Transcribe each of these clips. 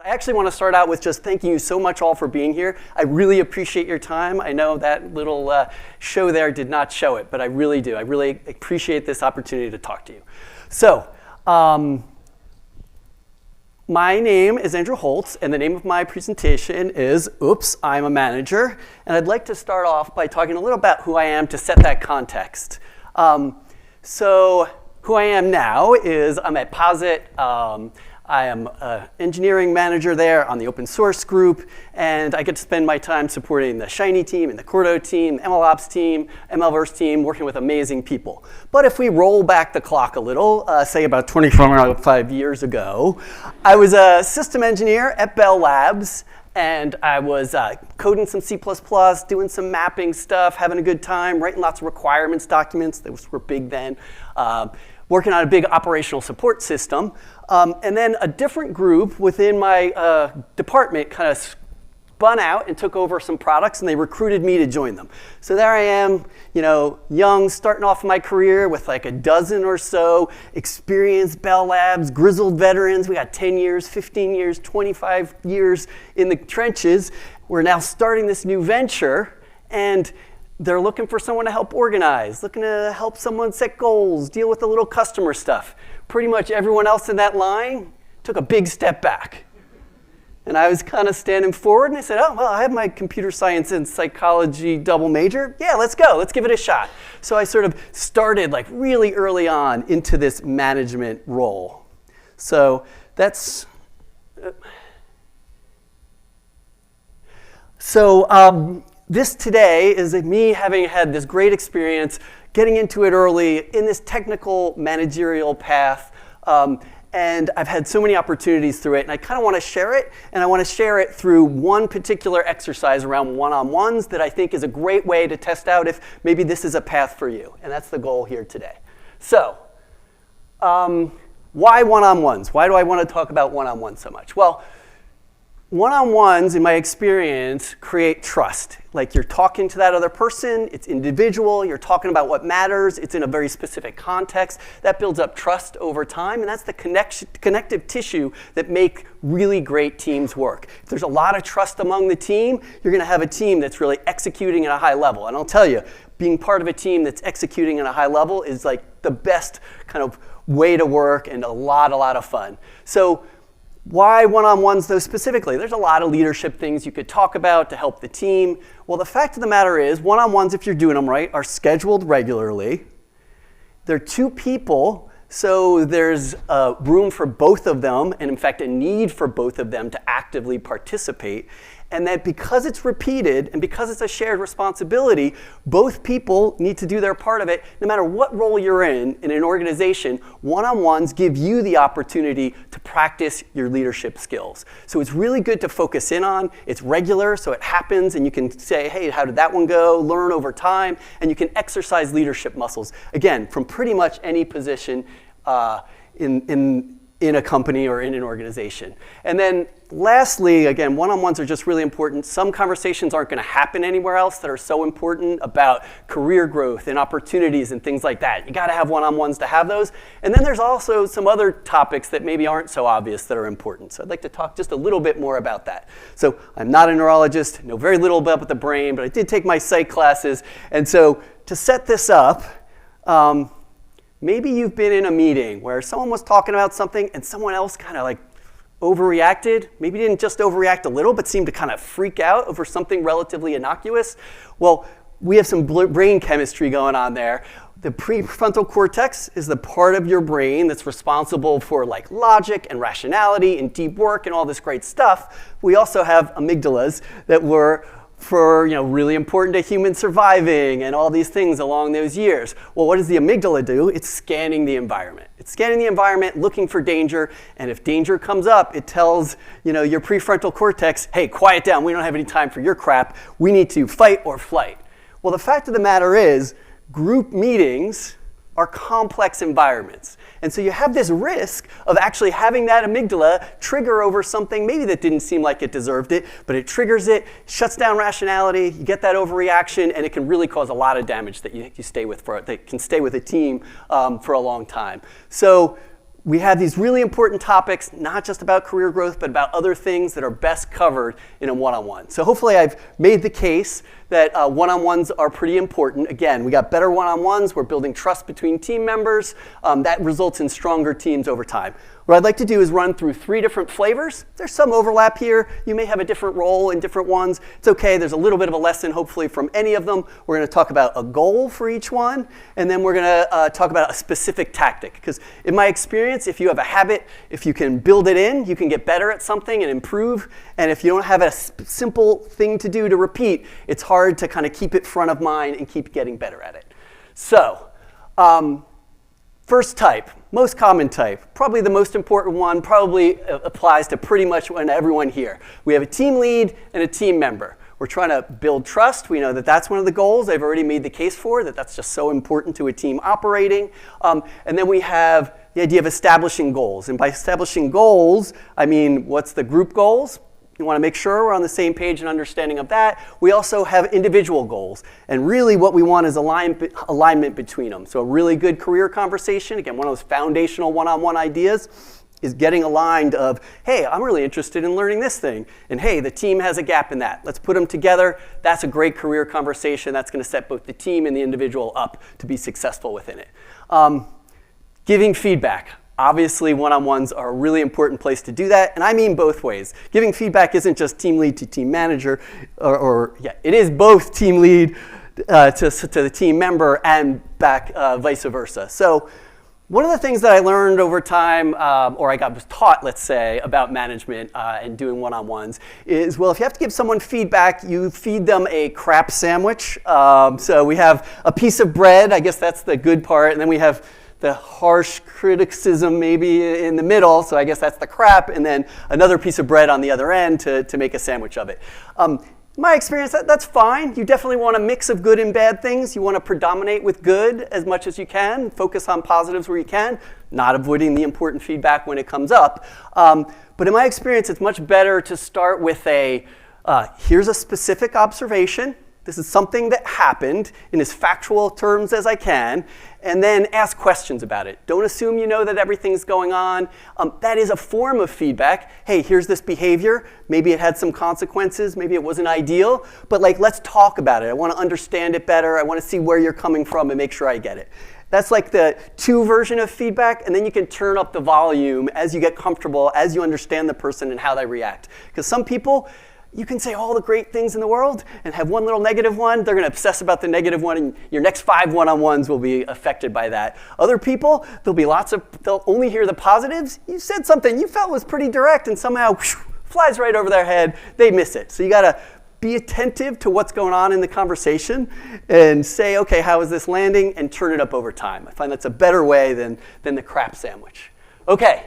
I actually want to start out with just thanking you so much all for being here. I really appreciate your time. I know that little show there did not show it, but I really do. I really appreciate this opportunity to talk to you. So, my name is Andrew Holz, and the name of my presentation is Oops, I'm a Manager. And I'd like to start off by talking a little about who I am to set that context. So, who I am now is I'm at Posit. I am an engineering manager there on the open source group, and I get to spend my time supporting the Shiny team and the Cordo team, MLOps team, MLverse team, working with amazing people. But if we roll back the clock a little, say about 25 years ago, I was a system engineer at Bell Labs, and I was coding some C++, doing some mapping stuff, having a good time, writing lots of requirements documents. Those were big then. Working on a big operational support system. And then a different group within my department kind of spun out and took over some products, and they recruited me to join them. So there I am, young, starting off my career with like a dozen or so experienced Bell Labs, grizzled veterans. We got 10 years, 15 years, 25 years in the trenches. We're now starting this new venture, and they're looking for someone to help organize, looking to help someone set goals, deal with the little customer stuff. Pretty much everyone else in that line took a big step back. And I was kind of standing forward, and I said, oh, well, I have my computer science and psychology double major. Yeah, let's go. Let's give it a shot. So I sort of started like really early on into this management role. So that's... This today is me having had this great experience, getting into it early in this technical managerial path, and I've had so many opportunities through it, and I kind of want to share it, and I want to share it through one particular exercise around one-on-ones that I think is a great way to test out if maybe this is a path for you, and that's the goal here today. So, why one-on-ones? Why do I want to talk about one-on-ones so much? Well, one-on-ones, in my experience, create trust. Like you're talking to that other person, it's individual, you're talking about what matters, it's in a very specific context. That builds up trust over time, and that's the connective tissue that make really great teams work. If there's a lot of trust among the team, you're gonna have a team that's really executing at a high level. And I'll tell you, being part of a team that's executing at a high level is like the best kind of way to work and a lot of fun. So, why one-on-ones, though, specifically? There's a lot of leadership things you could talk about to help the team. Well, the fact of the matter is, one-on-ones, if you're doing them right, are scheduled regularly. They're two people, so there's room for both of them, and in fact, a need for both of them to actively participate. And that because it's repeated and because it's a shared responsibility, both people need to do their part of it. No matter what role you're in an organization, one-on-ones give you the opportunity to practice your leadership skills. So it's really good to focus in on. It's regular, so it happens, and you can say, hey, how did that one go? Learn over time, and you can exercise leadership muscles. Again, from pretty much any position in a company or in an organization. And then lastly, again, one-on-ones are just really important. Some conversations aren't gonna happen anywhere else that are so important about career growth and opportunities and things like that. You gotta have one-on-ones to have those. And then there's also some other topics that maybe aren't so obvious that are important. So I'd like to talk just a little bit more about that. So I'm not a neurologist, know very little about the brain, but I did take my psych classes. And so to set this up, maybe you've been in a meeting where someone was talking about something and someone else kind of like overreacted. Maybe didn't just overreact a little, but seemed to kind of freak out over something relatively innocuous. Well, we have some brain chemistry going on there. The prefrontal cortex is the part of your brain that's responsible for like logic and rationality and deep work and all this great stuff. We also have amygdalas that were really important to human surviving and all these things along those years. Well, what does the amygdala do? It's scanning the environment. It's scanning the environment, looking for danger, and if danger comes up, it tells your prefrontal cortex, hey, quiet down, we don't have any time for your crap. We need to fight or flight. Well, the fact of the matter is, group meetings are complex environments. And so you have this risk of actually having that amygdala trigger over something maybe that didn't seem like it deserved it, but it triggers it, shuts down rationality, you get that overreaction, and it can really cause a lot of damage that that can stay with a team for a long time. So we have these really important topics, not just about career growth, but about other things that are best covered in a one-on-one. So hopefully I've made the case that one-on-ones are pretty important. Again, we got better one-on-ones. We're building trust between team members. That results in stronger teams over time. What I'd like to do is run through 3 different flavors. There's some overlap here. You may have a different role in different ones. It's okay. There's a little bit of a lesson, hopefully, from any of them. We're going to talk about a goal for each one, and then we're going to talk about a specific tactic. Because in my experience, if you have a habit, if you can build it in, you can get better at something and improve. And if you don't have a simple thing to do to repeat, it's hard to kind of keep it front of mind and keep getting better at it. So, first type, most common type, probably the most important one, probably applies to pretty much everyone here. We have a team lead and a team member. We're trying to build trust. We know that that's one of the goals. I've already made the case for that. That's just so important to a team operating. And then we have the idea of establishing goals. And by establishing goals, I mean, what's the group goals? You want to make sure we're on the same page and understanding of that. We also have individual goals. And really what we want is alignment between them. So a really good career conversation, again, one of those foundational one-on-one ideas, is getting aligned of, hey, I'm really interested in learning this thing. And hey, the team has a gap in that. Let's put them together. That's a great career conversation. That's going to set both the team and the individual up to be successful within it. Giving feedback. Obviously, one-on-ones are a really important place to do that, and I mean both ways. Giving feedback isn't just team lead to team manager, it is both team lead to the team member and back vice versa. So one of the things that I learned over time, or was taught, let's say, about management and doing one-on-ones is, well, if you have to give someone feedback, you feed them a crap sandwich. So we have a piece of bread, I guess that's the good part, and then we have the harsh criticism maybe in the middle, so I guess that's the crap, and then another piece of bread on the other end to make a sandwich of it. In my experience, that's fine. You definitely want a mix of good and bad things. You want to predominate with good as much as you can, focus on positives where you can, not avoiding the important feedback when it comes up. But in my experience, it's much better to start with here's a specific observation. This is something that happened in as factual terms as I can, and then ask questions about it. Don't assume you know that everything's going on. That is a form of feedback. Hey, here's this behavior. Maybe it had some consequences. Maybe it wasn't ideal. But let's talk about it. I want to understand it better. I want to see where you're coming from and make sure I get it. That's like the 2 version of feedback, and then you can turn up the volume as you get comfortable, as you understand the person and how they react. Because some people, you can say all the great things in the world and have one little negative one. They're going to obsess about the negative one, and your next 5 one-on-ones will be affected by that. Other people, they'll only hear the positives. You said something you felt was pretty direct, and somehow flies right over their head. They miss it. So you got to be attentive to what's going on in the conversation and say, okay, how is this landing, and turn it up over time. I find that's a better way than the crap sandwich. Okay,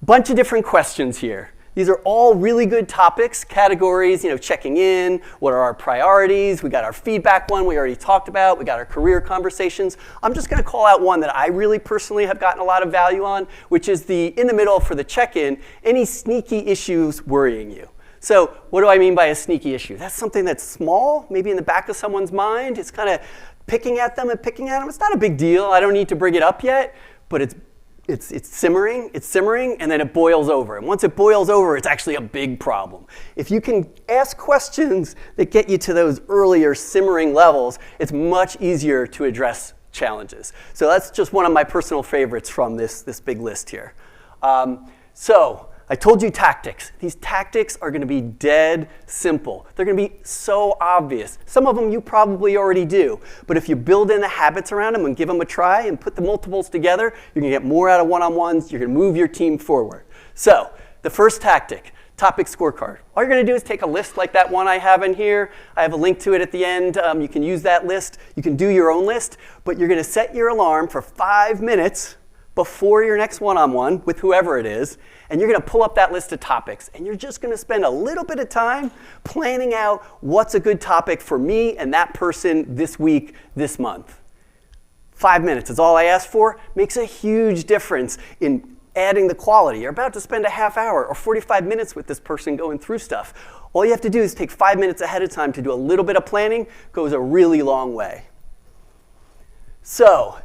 bunch of different questions here. These are all really good topics, categories, checking in, what are our priorities, we got our feedback one we already talked about, we got our career conversations. I'm just going to call out one that I really personally have gotten a lot of value on, which is in the middle for the check-in, any sneaky issues worrying you. So what do I mean by a sneaky issue? That's something that's small, maybe in the back of someone's mind. It's kind of picking at them. It's not a big deal. I don't need to bring it up yet, but it's simmering, and then it boils over. And once it boils over, it's actually a big problem. If you can ask questions that get you to those earlier simmering levels, it's much easier to address challenges. So that's just one of my personal favorites from this big list here. So I told you tactics. These tactics are going to be dead simple. They're going to be so obvious. Some of them you probably already do. But if you build in the habits around them and give them a try and put the multiples together, you're going to get more out of one-on-ones. You're going to move your team forward. So the first tactic, topic scorecard. All you're going to do is take a list like that one I have in here. I have a link to it at the end. You can use that list. You can do your own list. But you're going to set your alarm for 5 minutes before your next one-on-one with whoever it is, and you're going to pull up that list of topics, and you're just going to spend a little bit of time planning out what's a good topic for me and that person this week, this month. 5 minutes is all I ask for. Makes a huge difference in adding the quality. You're about to spend a half hour or 45 minutes with this person going through stuff. All you have to do is take 5 minutes ahead of time to do a little bit of planning. Goes a really long way. So,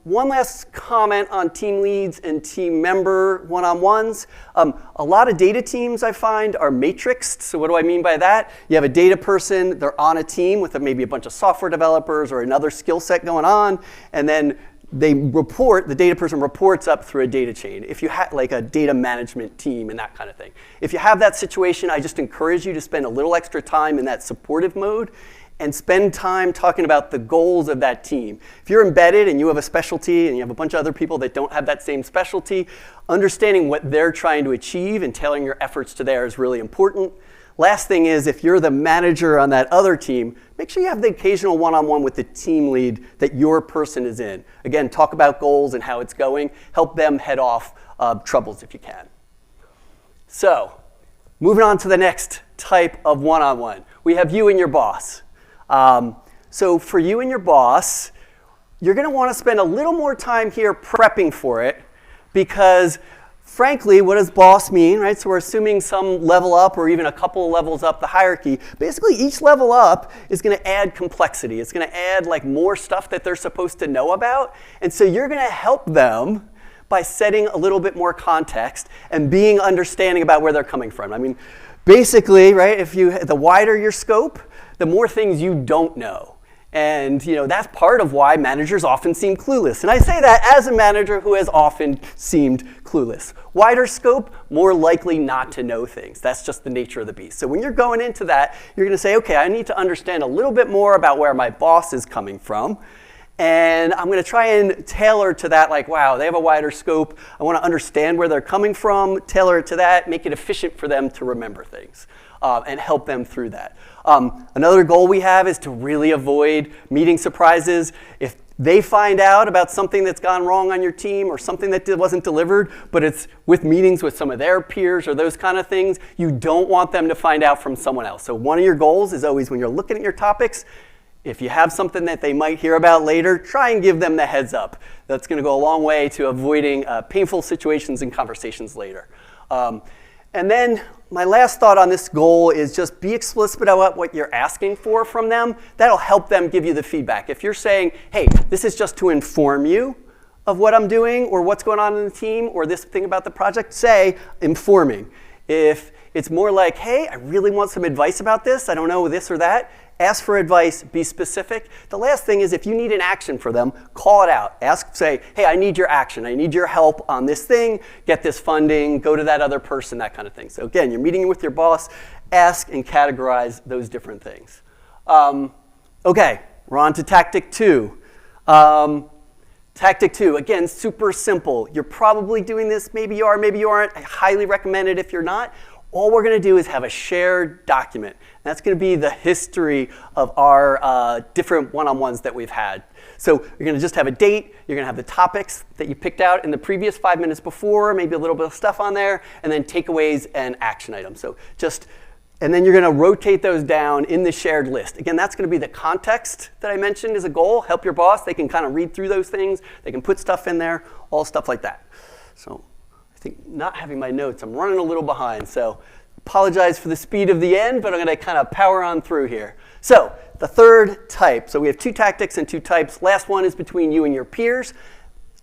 one last comment on team leads and team member one-on-ones. A lot of data teams I find are matrixed. So what do I mean by that? You have a data person, they're on a team with maybe a bunch of software developers or another skill set going on, and then the data person reports up through a data chain. If you have like a data management team and that kind of thing. If you have that situation, I just encourage you to spend a little extra time in that supportive mode and spend time talking about the goals of that team. If you're embedded and you have a specialty and you have a bunch of other people that don't have that same specialty, understanding what they're trying to achieve and tailoring your efforts to there is really important. Last thing is, if you're the manager on that other team, make sure you have the occasional one-on-one with the team lead that your person is in. Again, talk about goals and how it's going. Help them head off troubles if you can. So, moving on to the next type of one-on-one. We have you and your boss. So for you and your boss, you're going to want to spend a little more time here prepping for it because frankly, what does boss mean, right? So we're assuming some level up or even a couple of levels up the hierarchy. Basically, each level up is going to add complexity. It's going to add like more stuff that they're supposed to know about. And so you're going to help them by setting a little bit more context and being understanding about where they're coming from. I mean, basically, right, the wider your scope, the more things you don't know. And that's part of why managers often seem clueless. And I say that as a manager who has often seemed clueless. Wider scope, more likely not to know things. That's just the nature of the beast. So when you're going into that, you're going to say, okay, I need to understand a little bit more about where my boss is coming from. And I'm going to try and tailor to that, like, wow, they have a wider scope. I want to understand where they're coming from, tailor it to that, make it efficient for them to remember things. And help them through that. Another goal we have is to really avoid meeting surprises. If they find out about something that's gone wrong on your team or something that wasn't delivered, but it's with meetings with some of their peers or those kind of things, you don't want them to find out from someone else. So one of your goals is always when you're looking at your topics, if you have something that they might hear about later, try and give them the heads up. That's going to go a long way to avoiding painful situations and conversations later. And then my last thought on this goal is just be explicit about what you're asking for from them. That'll help them give you the feedback. If you're saying, hey, this is just to inform you of what I'm doing or what's going on in the team or this thing about the project, say informing. If it's more like, hey, I really want some advice about this, I don't know this or that, ask for advice, be specific. The last thing is if you need an action for them, call it out. Say, hey, I need your action. I need your help on this thing, get this funding, go to that other person, that kind of thing. So again, you're meeting with your boss, ask and categorize those different things. Okay, we're on to tactic 2. Tactic 2, again, super simple. You're probably doing this, maybe you are, maybe you aren't. I highly recommend it if you're not. All we're going to do is have a shared document. That's going to be the history of our different one-on-ones that we've had. So you're going to just have a date. You're going to have the topics that you picked out in the previous 5 minutes before, maybe a little bit of stuff on there, and then takeaways and action items. And then you're going to rotate those down in the shared list. Again, that's going to be the context that I mentioned as a goal. Help your boss. They can kind of read through those things. They can put stuff in there, all stuff like that. So I think not having my notes, I'm running a little behind. So apologize for the speed of the end, but I'm going to kind of power on through here. So the third type. So we have 2 tactics and 2 types. Last one is between you and your peers.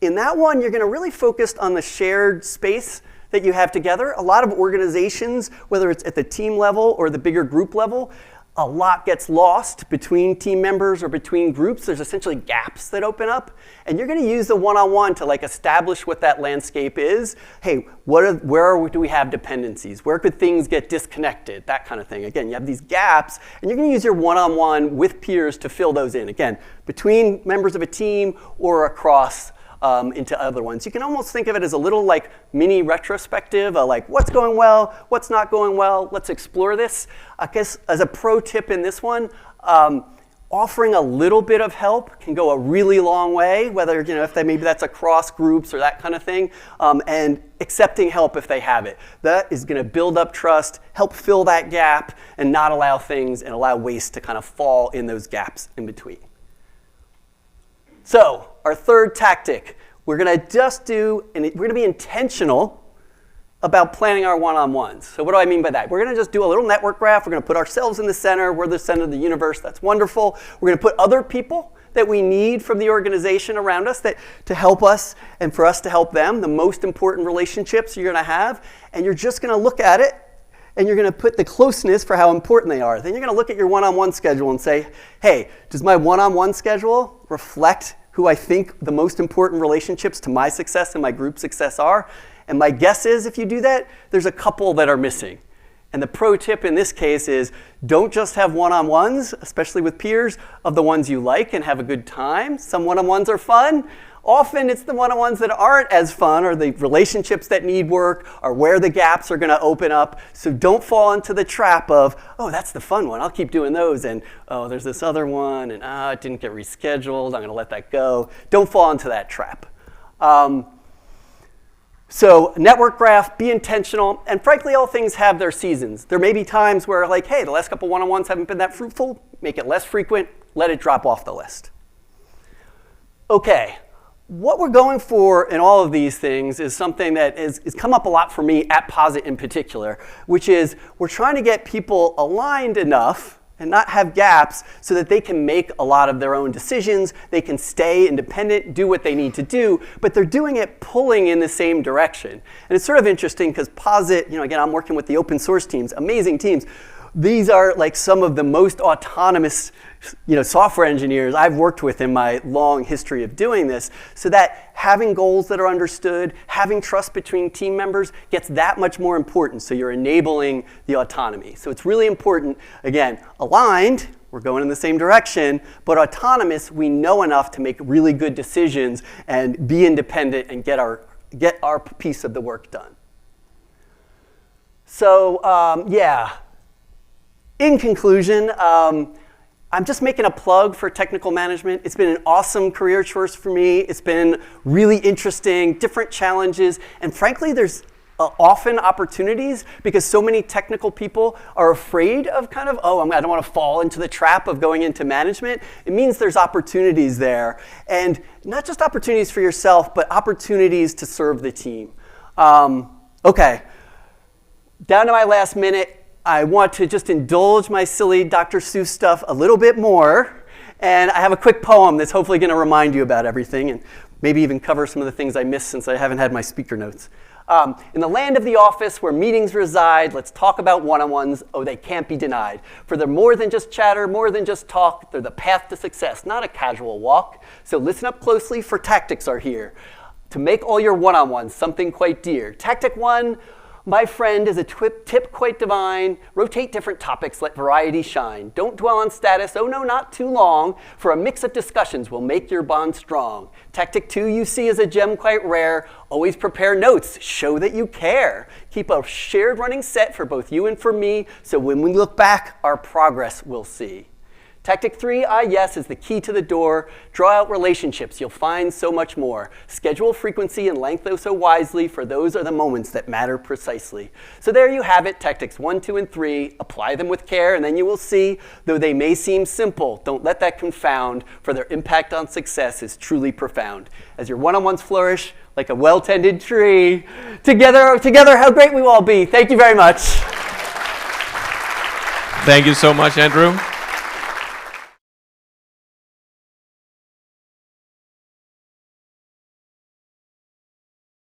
In that one, you're going to really focus on the shared space that you have together. A lot of organizations, whether it's at the team level or the bigger group level, a lot gets lost between team members or between groups. There's essentially gaps that open up. And you're going to use the one-on-one to establish what that landscape is. Hey, where do we have dependencies? Where could things get disconnected? That kind of thing. Again, you have these gaps, and you're going to use your one-on-one with peers to fill those in. Again, between members of a team or across into other ones. You can almost think of it as a little mini retrospective, what's going well, what's not going well, let's explore this. I guess as a pro tip in this one, offering a little bit of help can go a really long way, whether if maybe that's across groups or that kind of thing, and accepting help if they have it. That is going to build up trust, help fill that gap, and not allow things and allow waste to kind of fall in those gaps in between. So our third tactic, we're going to be intentional about planning our one-on-ones. So what do I mean by that? We're going to just do a little network graph. We're going to put ourselves in the center. We're the center of the universe. That's wonderful. We're going to put other people that we need from the organization around us to help us and for us to help them, the most important relationships you're going to have, and you're just going to look at it and you're going to put the closeness for how important they are. Then you're going to look at your one-on-one schedule and say, hey, does my one-on-one schedule reflect who I think the most important relationships to my success and my group success are? And my guess is if you do that, there's a couple that are missing. And the pro tip in this case is don't just have one-on-ones, especially with peers, of the ones you like and have a good time. Some one-on-ones are fun. Often it's the one-on-ones that aren't as fun or the relationships that need work or where the gaps are going to open up. So don't fall into the trap of, oh, that's the fun one. I'll keep doing those. And, oh, there's this other one. And, it didn't get rescheduled. I'm going to let that go. Don't fall into that trap. So network graph, be intentional, and frankly, all things have their seasons. There may be times where like, hey, the last couple one-on-ones haven't been that fruitful, make it less frequent, let it drop off the list. Okay, what we're going for in all of these things is something that is come up a lot for me at Posit in particular, which is we're trying to get people aligned enough and not have gaps so that they can make a lot of their own decisions, they can stay independent, do what they need to do, but they're doing it pulling in the same direction. And it's sort of interesting because Posit, again, I'm working with the open source teams, amazing teams. These are like some of the most autonomous software engineers I've worked with in my long history of doing this, so that having goals that are understood, having trust between team members gets that much more important. So you're enabling the autonomy. So it's really important, again, aligned, we're going in the same direction, but autonomous, we know enough to make really good decisions and be independent and get our piece of the work done. So in conclusion, I'm just making a plug for technical management. It's been an awesome career choice for me. It's been really interesting, different challenges, and frankly, there's often opportunities because so many technical people are afraid of I don't want to fall into the trap of going into management. It means there's opportunities there, and not just opportunities for yourself, but opportunities to serve the team. Okay, down to my last minute. I want to just indulge my silly Dr. Seuss stuff a little bit more. And I have a quick poem that's hopefully going to remind you about everything and maybe even cover some of the things I missed since I haven't had my speaker notes. In the land of the office where meetings reside, let's talk about one-on-ones. Oh, they can't be denied. For they're more than just chatter, more than just talk. They're the path to success, not a casual walk. So listen up closely, for tactics are here to make all your one-on-ones something quite dear. Tactic 1. My friend, is a tip quite divine. Rotate different topics, let variety shine. Don't dwell on status, oh no, not too long, for a mix of discussions will make your bond strong. Tactic 2 you see is a gem quite rare. Always prepare notes, show that you care. Keep a shared running set for both you and for me, so when we look back, our progress we'll see. Tactic 3, yes, is the key to the door. Draw out relationships, you'll find so much more. Schedule frequency and length oh so wisely, for those are the moments that matter precisely. So there you have it, tactics 1, 2, and 3. Apply them with care, and then you will see, though they may seem simple, don't let that confound, for their impact on success is truly profound. As your one-on-ones flourish like a well-tended tree, together, how great we will all be. Thank you very much. Thank you so much, Andrew.